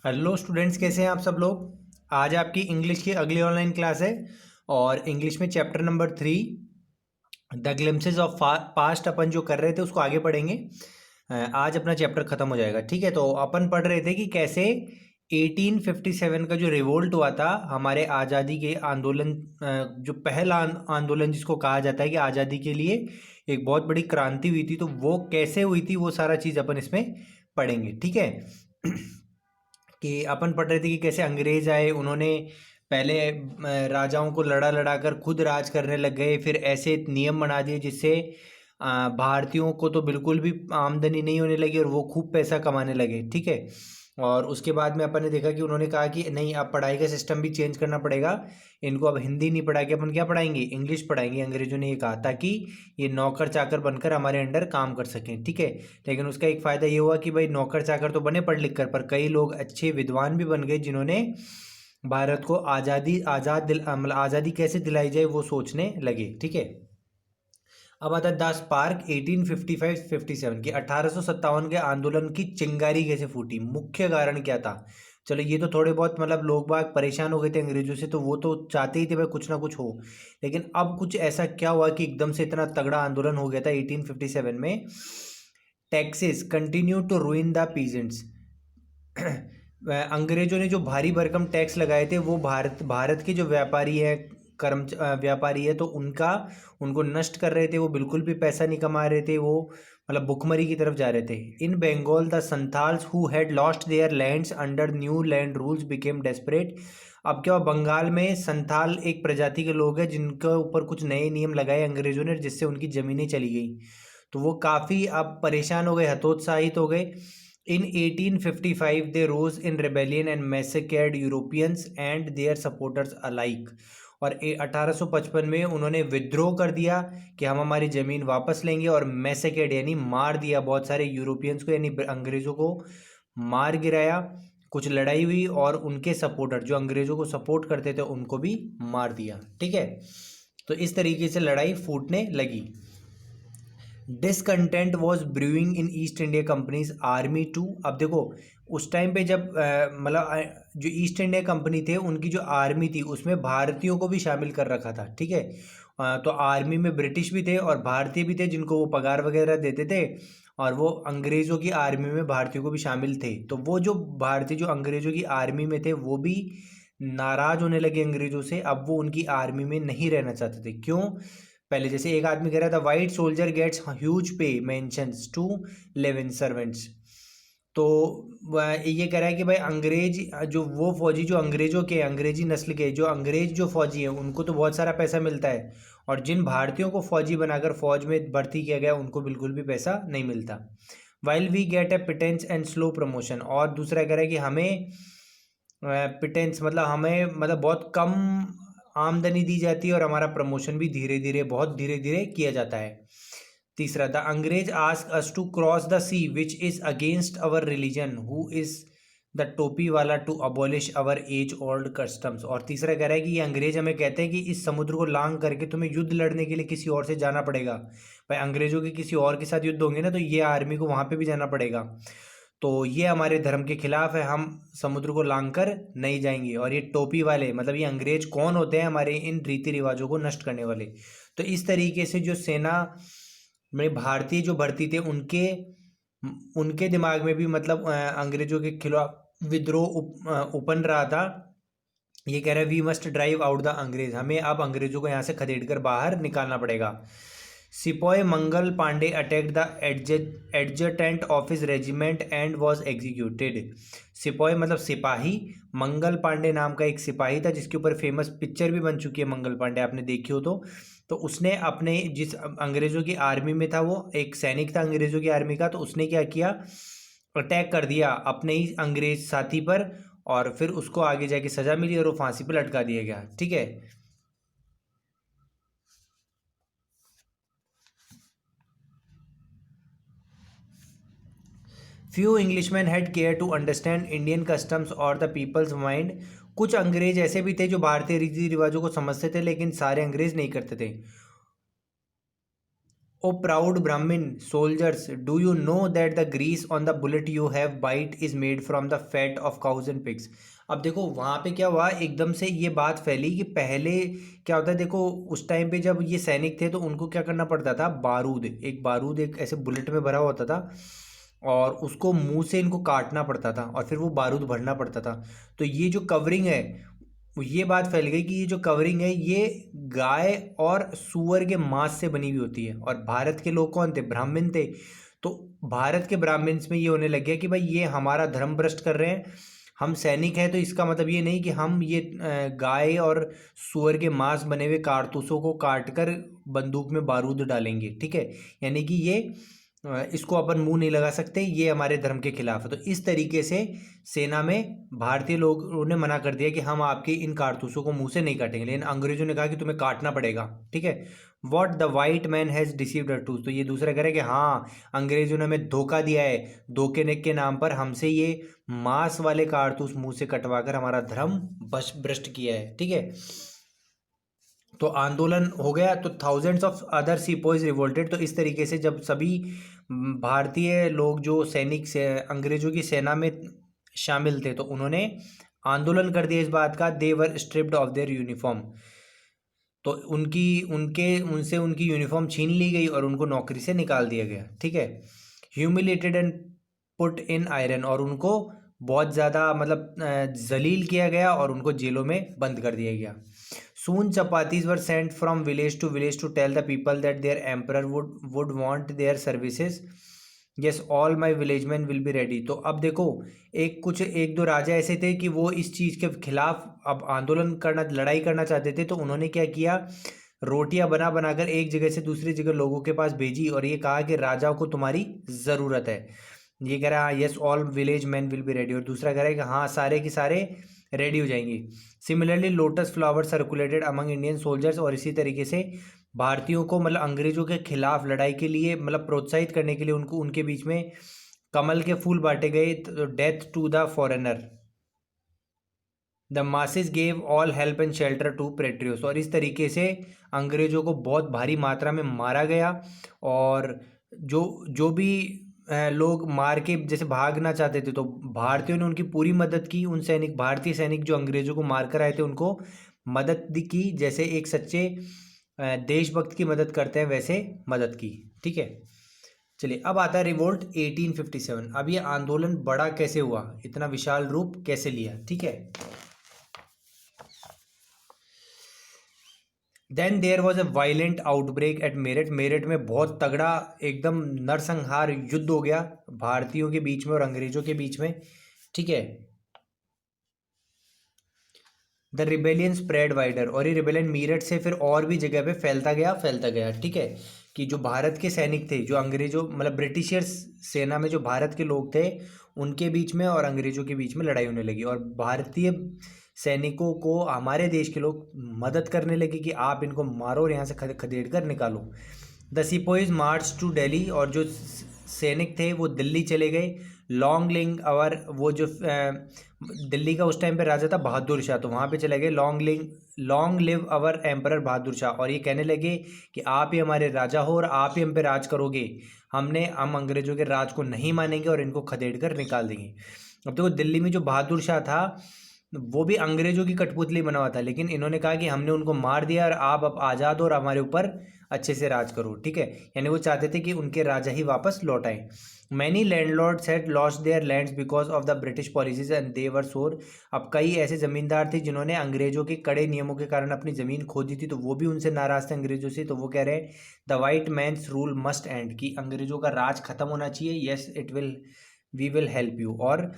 Hello students, कैसे हैं आप सब लोग। आज आपकी इंग्लिश की अगली ऑनलाइन क्लास है और इंग्लिश में chapter number 3 the glimpses of past अपन जो कर रहे थे उसको आगे पढ़ेंगे। आज अपना चैप्टर खत्म हो जाएगा। ठीक है, तो अपन पढ़ रहे थे कि कैसे 1857 का जो रिवोल्ट हुआ था हमारे आज़ादी के आंदोलन, जो पहला आंदोलन जिसको कहा जाता है कि आज़ादी के लिए एक बहुत बड़ी क्रांति हुई थी, तो वो कैसे हुई थी वो सारा चीज़ अपन इसमें पढ़ेंगे। ठीक है कि अपन पढ़ रहे थे कि कैसे अंग्रेज आए, उन्होंने पहले राजाओं को लड़ा लड़ा कर खुद राज करने लग गए। फिर ऐसे नियम बना दिए जिससे भारतीयों को तो बिल्कुल भी आमदनी नहीं होने लगी और वो खूब पैसा कमाने लगे। ठीक है, और उसके बाद में अपन ने देखा कि उन्होंने कहा कि नहीं, अब पढ़ाई का सिस्टम भी चेंज करना पड़ेगा। इनको अब हिंदी नहीं पढ़ा के अपन क्या पढ़ाएंगे, इंग्लिश पढ़ाएंगे। अंग्रेजों ने ये कहा ताकि ये नौकर चाकर बनकर हमारे अंडर काम कर सकें। ठीक है, लेकिन उसका एक फ़ायदा ये हुआ कि भाई नौकर चाकर तो बने पढ़ लिख कर, पर कई लोग अच्छे विद्वान भी बन गए जिन्होंने भारत को मतलब आज़ादी कैसे दिलाई जाए वो सोचने लगे। ठीक है, अब आता है द स्पार्क 1855-57 की 1857 के आंदोलन की चिंगारी कैसे फूटी, मुख्य कारण क्या था। चलो ये तो थोड़े बहुत मतलब लोग बाग परेशान हो गए थे अंग्रेजों से, तो वो तो चाहते ही थे भाई कुछ ना कुछ हो। लेकिन अब कुछ ऐसा क्या हुआ कि एकदम से इतना तगड़ा आंदोलन हो गया था 1857 में। Taxes continue to ruin the peasants. अंग्रेजों ने जो भारी भरकम टैक्स लगाए थे वो भारत के जो व्यापारी है, व्यापारी है, तो उनको नष्ट कर रहे थे। वो बिल्कुल भी पैसा नहीं कमा रहे थे, वो मतलब भुखमरी की तरफ जा रहे थे। In Bengal the Santhals who had lost their lands under new land rules became desperate. अब क्या हुआ, बंगाल में संथाल एक प्रजाति के लोग हैं जिनके ऊपर कुछ नए नियम लगाए अंग्रेजों ने जिससे उनकी ज़मीनें चली गई। तो वो काफ़ी अब परेशान हो गए, हतोत्साहित हो गए। In 1855 they rose in rebellion and massacred Europeans and their supporters alike। और 1855 में उन्होंने विद्रोह कर दिया कि हम हमारी ज़मीन वापस लेंगे, और मैसेकेड यानी मार दिया बहुत सारे यूरोपियंस को, यानी अंग्रेज़ों को मार गिराया। कुछ लड़ाई हुई और उनके सपोर्टर जो अंग्रेज़ों को सपोर्ट करते थे उनको भी मार दिया। ठीक है, तो इस तरीके से लड़ाई फूटने लगी। Discontent was brewing in East India company's army too. अब देखो उस टाइम पे जब जो ईस्ट इंडिया कंपनी थे उनकी जो आर्मी थी उसमें भारतीयों को भी शामिल कर रखा था। ठीक है, तो आर्मी में ब्रिटिश भी थे और भारतीय भी थे जिनको वो पगार वगैरह देते थे, और वो अंग्रेज़ों की आर्मी में भारतीयों को भी शामिल थे। तो वो जो भारतीय जो अंग्रेज़ों की आर्मी में थे वो भी नाराज़ होने लगे अंग्रेज़ों से। अब वो उनकी आर्मी में नहीं रहना चाहते थे। क्यों? पहले जैसे एक आदमी कह रहा था white soldier gets huge pay mansions to live in servants. तो ये कह रहा है कि भाई अंग्रेज जो वो फौजी जो अंग्रेजों के अंग्रेजी नस्ल के जो अंग्रेज जो फौजी हैं उनको तो बहुत सारा पैसा मिलता है, और जिन भारतीयों को फौजी बनाकर फौज में भर्ती किया गया उनको बिल्कुल भी पैसा नहीं मिलता। While we get a pittance and slow promotion. और दूसरा कह रहा है कि हमें पिटेंस मतलब हमें मतलब बहुत कम आमदनी दी जाती है और हमारा प्रमोशन भी धीरे धीरे बहुत धीरे धीरे किया जाता है। तीसरा, द अंग्रेज ask us to cross the sea which is against our religion who is the टोपी वाला to abolish our age old customs. और तीसरा कह रहा है कि ये अंग्रेज हमें कहते हैं कि इस समुद्र को लांग करके तुम्हें युद्ध लड़ने के लिए किसी और से जाना पड़ेगा। भाई अंग्रेजों के किसी और के साथ युद्ध होंगे ना, तो ये आर्मी को वहाँ पे भी जाना पड़ेगा। तो ये हमारे धर्म के खिलाफ है, हम समुद्र को लांग कर नहीं जाएंगे। और ये टोपी वाले मतलब ये अंग्रेज कौन होते हैं, हमारे इन रीति रिवाजों को नष्ट करने वाले। तो इस तरीके से जो सेना में भारतीय जो भर्ती थे उनके उनके दिमाग में भी मतलब अंग्रेजों के खिलाफ विद्रोह उपन रहा था। ये कह रहे हैं we must drive out the अंग्रेज, हमें अब अंग्रेजों को यहाँ से खदेड़ कर बाहर निकालना पड़ेगा। Sipahi Mangal Pandey attacked the adjutant of his regiment and was executed. सिपाही मतलब सिपाही, मंगल पांडे नाम का एक सिपाही था जिसके ऊपर फेमस पिक्चर भी बन चुकी है मंगल पांडे, आपने देखी हो तो उसने अपने जिस अंग्रेज़ों की आर्मी में था, वो एक सैनिक था अंग्रेज़ों की आर्मी का, तो उसने क्या किया, अटैक कर दिया अपने ही अंग्रेज साथी पर, और फिर उसको आगे जाके सज़ा मिली और वो फांसी पर लटका दिया गया। ठीक है, few Englishman had care to understand Indian customs और द पीपल्स माइंड। कुछ अंग्रेज ऐसे भी थे जो भारतीय रीति रिवाजों को समझते थे लेकिन सारे अंग्रेज नहीं करते थे। O proud Brahmin soldiers, do you know that the grease on the bullet you have bite is made from the fat of cows and pigs. अब देखो वहाँ पे क्या हुआ, एकदम से ये बात फैली कि पहले क्या होता है, देखो उस टाइम पे जब ये सैनिक थे तो उनको क्या करना पड़ता था, बारूद एक ऐसे बुलेट में भरा होता था और उसको मुंह से इनको काटना पड़ता था और फिर वो बारूद भरना पड़ता था। तो ये जो कवरिंग है, ये बात फैल गई कि ये जो कवरिंग है ये गाय और सूअर के मांस से बनी हुई होती है। और भारत के लोग कौन थे, ब्राह्मण थे। तो भारत के ब्राह्मण्स में ये होने लग गया कि भाई ये हमारा धर्म भ्रष्ट कर रहे हैं, हम सैनिक हैं तो इसका मतलब ये नहीं कि हम ये गाय और सूअर के मांस बने हुए कारतूसों को काट कर बंदूक में बारूद डालेंगे, ठीक है। यानी कि ये इसको अपन मुंह नहीं लगा सकते, ये हमारे धर्म के खिलाफ है। तो इस तरीके से सेना में भारतीय लोगों ने मना कर दिया कि हम आपके इन कारतूसों को मुंह से नहीं काटेंगे, लेकिन अंग्रेजों ने कहा कि तुम्हें काटना पड़ेगा, ठीक है। What the white man has deceived us to, तो ये दूसरा कह रहा है कि हाँ अंग्रेजों ने हमें धोखा दिया है, धोखे के नाम पर हमसे ये मांस वाले कारतूस मुंह से कटवा कर हमारा धर्म भ्रष्ट किया है, ठीक है। तो आंदोलन हो गया, तो थाउजेंड्स ऑफ अदर सीपोइज रिवोल्टेड। तो इस तरीके से जब सभी भारतीय लोग जो सैनिक से अंग्रेजों की सेना में शामिल थे तो उन्होंने आंदोलन कर दिया इस बात का, दे वर स्ट्रिप्ड ऑफ देयर यूनिफॉर्म। तो उनसे उनकी यूनिफॉर्म छीन ली गई और उनको नौकरी से निकाल दिया गया, ठीक है। Humiliated and put in iron, और उनको बहुत ज़्यादा मतलब जलील किया गया और उनको जेलों में बंद कर दिया गया। Soon chapatis were sent from village to tell the people that their emperor would want their services. Yes, all my villagemen will be ready. तो अब देखो एक दो राजा ऐसे थे कि वो इस चीज़ के खिलाफ अब आंदोलन करना, लड़ाई करना चाहते थे। तो उन्होंने क्या किया, रोटियां बना बनाकर एक जगह से दूसरी जगह लोगों के पास भेजी और ये कहा कि राजाओं को तुम्हारी ज़रूरत है। ये कह रहा है yes all village man will be ready, और दूसरा कह रहा है कि हाँ सारे के सारे रेडी हो जाएंगे। Similarly lotus flower circulated among Indian soldiers, और इसी तरीके से भारतीयों को मतलब अंग्रेजों के खिलाफ लड़ाई के लिए मतलब प्रोत्साहित करने के लिए उनको उनके बीच में कमल के फूल बांटे गए। Death to the foreigner, the masses gave all help and shelter to patriots, और इस तरीके से अंग्रेजों को बहुत भारी मात्रा में मारा गया। और जो जो भी लोग मार के जैसे भागना चाहते थे तो भारतीयों ने उनकी पूरी मदद की। उन भारतीय सैनिक जो अंग्रेजों को मार कर आए थे उनको मदद की, जैसे एक सच्चे देशभक्त की मदद करते हैं वैसे मदद की, ठीक है। चलिए अब आता है रिवोल्ट 1857। अब ये आंदोलन बड़ा कैसे हुआ, इतना विशाल रूप कैसे लिया, ठीक है। Then there was a violent outbreak at Meerut. Meerut में बहुत तगड़ा एकदम नरसंहार युद्ध हो गया भारतीयों के बीच में और अंग्रेजों के बीच में, ठीक है। द रिबेलियन स्प्रेड वाइडर, और ये रिबेलियन मेरठ से फिर और भी जगह पे फैलता गया, ठीक है। कि जो भारत के सैनिक थे, जो अंग्रेजों मतलब ब्रिटिशर्स सेना में जो भारत के लोग थे उनके बीच में और अंग्रेजों के बीच में लड़ाई होने लगी, और भारतीय सैनिकों को हमारे देश के लोग मदद करने लगे कि आप इनको मारो और यहाँ से खदेड़ कर निकालो। द सिपोइज मार्च टू दिल्ली, और जो सैनिक थे वो दिल्ली चले गए। लॉन्ग लिंग अवर, वो जो दिल्ली का उस टाइम पे राजा था बहादुर शाह, तो वहाँ पे चले गए। Long live our emperor Bahadur Shah, और ये कहने लगे कि आप ही हमारे राजा हो और आप ही हम पे राज करोगे, हम अंग्रेजों के राज को नहीं मानेंगे और इनको खदेड़ कर निकाल देंगे। अब देखो दिल्ली में जो बहादुर शाह था वो भी अंग्रेजों की कठपुतली बना हुआ था, लेकिन इन्होंने कहा कि हमने उनको मार दिया और आप अब आज़ाद हो और हमारे ऊपर अच्छे से राज करो, ठीक है। यानी वो चाहते थे कि उनके राजा ही वापस लौट आए। Many landlords had lost their lands because of the British policies and they were sore. अब कई ऐसे ज़मींदार थे जिन्होंने अंग्रेजों के कड़े नियमों के कारण अपनी ज़मीन खो दी थी, तो वो भी उनसे नाराज़ थे अंग्रेजों से। तो वो कह रहे हैं the white man's rule must end, कि अंग्रेजों का राज खत्म होना चाहिए। Yes it will, we will help you. और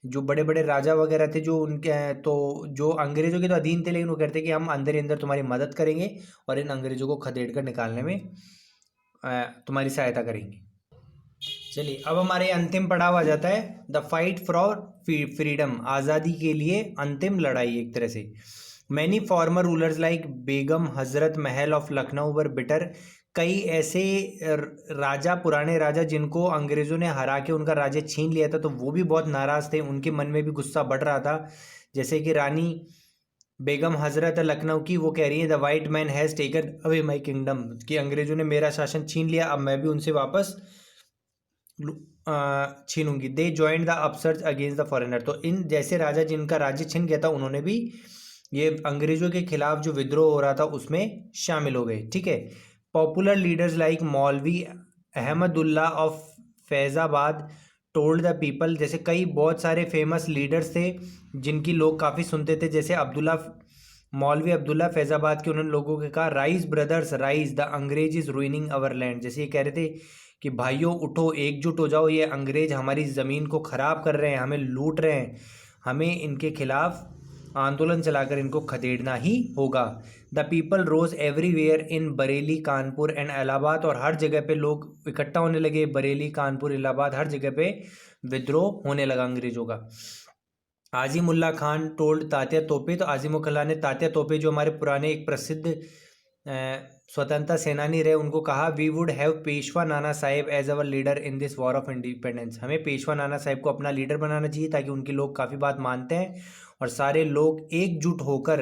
जो बड़े बड़े राजा वगैरह थे जो उनके, तो जो अंग्रेजों के तो अधीन थे, लेकिन वो कहते कि हम अंदर ही अंदर तुम्हारी मदद करेंगे और इन अंग्रेजों को खदेड़ कर निकालने में तुम्हारी सहायता करेंगे। चलिए अब हमारे अंतिम पड़ाव आ जाता है द फाइट फॉर फ्रीडम, आज़ादी के लिए अंतिम लड़ाई एक तरह से। Many farmer rulers like Begum Hazrat Mahal of Lucknow were bitter. कई ऐसे राजा, पुराने राजा जिनको अंग्रेज़ों ने हरा के उनका राज्य छीन लिया था, तो वो भी बहुत नाराज़ थे, उनके मन में भी गुस्सा बढ़ रहा था। जैसे कि रानी बेगम हजरत लखनऊ की, वो कह रही है the white man has taken away my kingdom, कि अंग्रेजों ने मेरा शासन छीन लिया, अब मैं भी उनसे वापस छीनूंगी। They joined the upsurge against the foreigner, तो इन जैसे राजा जिनका राज्य छिन गया था उन्होंने भी ये अंग्रेजों के खिलाफ जो विद्रोह हो रहा था उसमें शामिल हो गए। ठीक है। पॉपुलर लीडर्स लाइक मौलवी Ahmadullah of Faizabad told the people, जैसे कई बहुत सारे फेमस लीडर्स थे जिनकी लोग काफ़ी सुनते थे, जैसे मौलवी अब्दुल्ला फैज़ाबाद के, उन्होंने लोगों के कहा राइज ब्रदर्स राइज, द अंग्रेज इज रूइनिंग अवर लैंड, जैसे ये कह रहे थे कि भाइयों उठो, एकजुट हो जाओ, ये अंग्रेज हमारी ज़मीन को ख़राब कर रहे हैं, हमें लूट रहे हैं, हमें इनके खिलाफ आंदोलन चलाकर इनको खदेड़ना ही होगा। The people rose everywhere in Bareilly, Kanpur and Allahabad, और हर जगह पे लोग इकट्ठा होने लगे, बरेली, कानपुर, इलाहाबाद, हर जगह पे विद्रोह होने लगा अंग्रेजों का। आज़िमुल्ला खान टोल्ड तात्या तोपे, तो आज़िमुल्ला ने तात्या तोपे जो हमारे पुराने एक प्रसिद्ध स्वतंत्रता सेनानी रहे, उनको कहा we would have Peshwa Nana Sahib as our leader in this war of independence, हमें पेशवा नाना साहेब को अपना लीडर बनाना चाहिए ताकि उनकी लोग काफ़ी बात मानते हैं और सारे लोग एकजुट होकर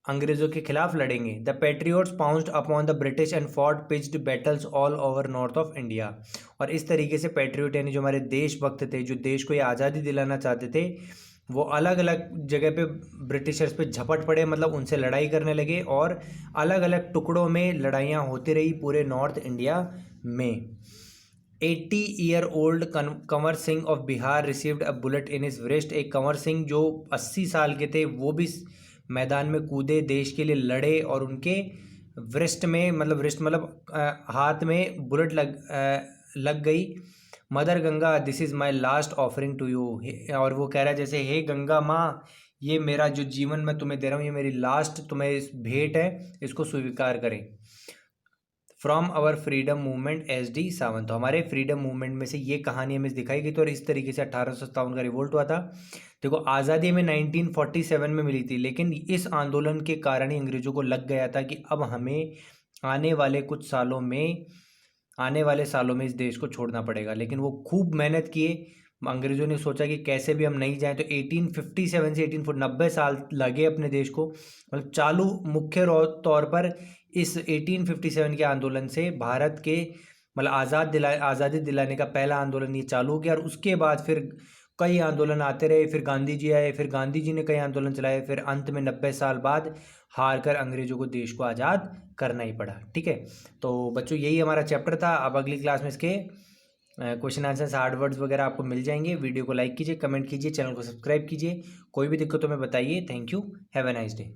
अंग्रेजों के खिलाफ लड़ेंगे। The patriots pounced upon the British and fought pitched battles all over north of India, और इस तरीके से पेट्रियोट यानी जो हमारे देशभक्त थे, जो देश को ये आज़ादी दिलाना चाहते थे, वो अलग अलग जगह पे ब्रिटिशर्स पे झपट पड़े, मतलब उनसे लड़ाई करने लगे, और अलग अलग टुकड़ों में लड़ाइयाँ होती रही पूरे नॉर्थ इंडिया में। 80-year-old Kanwar Singh of Bihar received a bullet in his wrist, एक कंवर सिंह जो 80 साल के थे वो भी मैदान में कूदे, देश के लिए लड़े, और उनके व्रिस्ट में, मतलब व्रिस्ट मतलब हाथ में बुलेट लग गई। Mother Ganga this is my last offering to you, और वो कह रहा है जैसे हे गंगा माँ, ये मेरा जो जीवन मैं तुम्हें दे रहा हूँ, ये मेरी लास्ट तुम्हें इस भेंट है, इसको स्वीकार करें। From our freedom movement SD Sawant, तो हमारे फ्रीडम मूवमेंट में से ये कहानी हमें दिखाई गई थी, और इस तरीके से 1857 का रिवोल्ट हुआ था। देखो आज़ादी हमें 1947 में मिली थी, लेकिन इस आंदोलन के कारण ही अंग्रेजों को लग गया था कि अब हमें आने वाले सालों में इस देश को छोड़ना पड़ेगा, लेकिन वो खूब मेहनत किए। अंग्रेजों ने सोचा कि कैसे भी हम नहीं जाएं, तो 1857 से 1890 साल लगे अपने देश को, मतलब चालू मुख्य तौर पर इस 1857 के आंदोलन से भारत के मतलब आज़ादी दिलाने का पहला आंदोलन ये चालू हो गया, और उसके बाद फिर कई आंदोलन आते रहे, फिर गांधी जी आए, फिर गांधी जी ने कई आंदोलन चलाए, फिर अंत में 90 साल बाद हार कर अंग्रेजों को देश को आज़ाद करना ही पड़ा। ठीक है, तो बच्चों यही हमारा चैप्टर था। अब अगली क्लास में इसके क्वेश्चन आंसर्स, हार्ड वर्ड्स वगैरह आपको मिल जाएंगे। वीडियो को लाइक कीजिए, कमेंट कीजिए, चैनल को सब्सक्राइब कीजिए, कोई भी दिक्कत हो में बताइए। Thank you, have a nice day.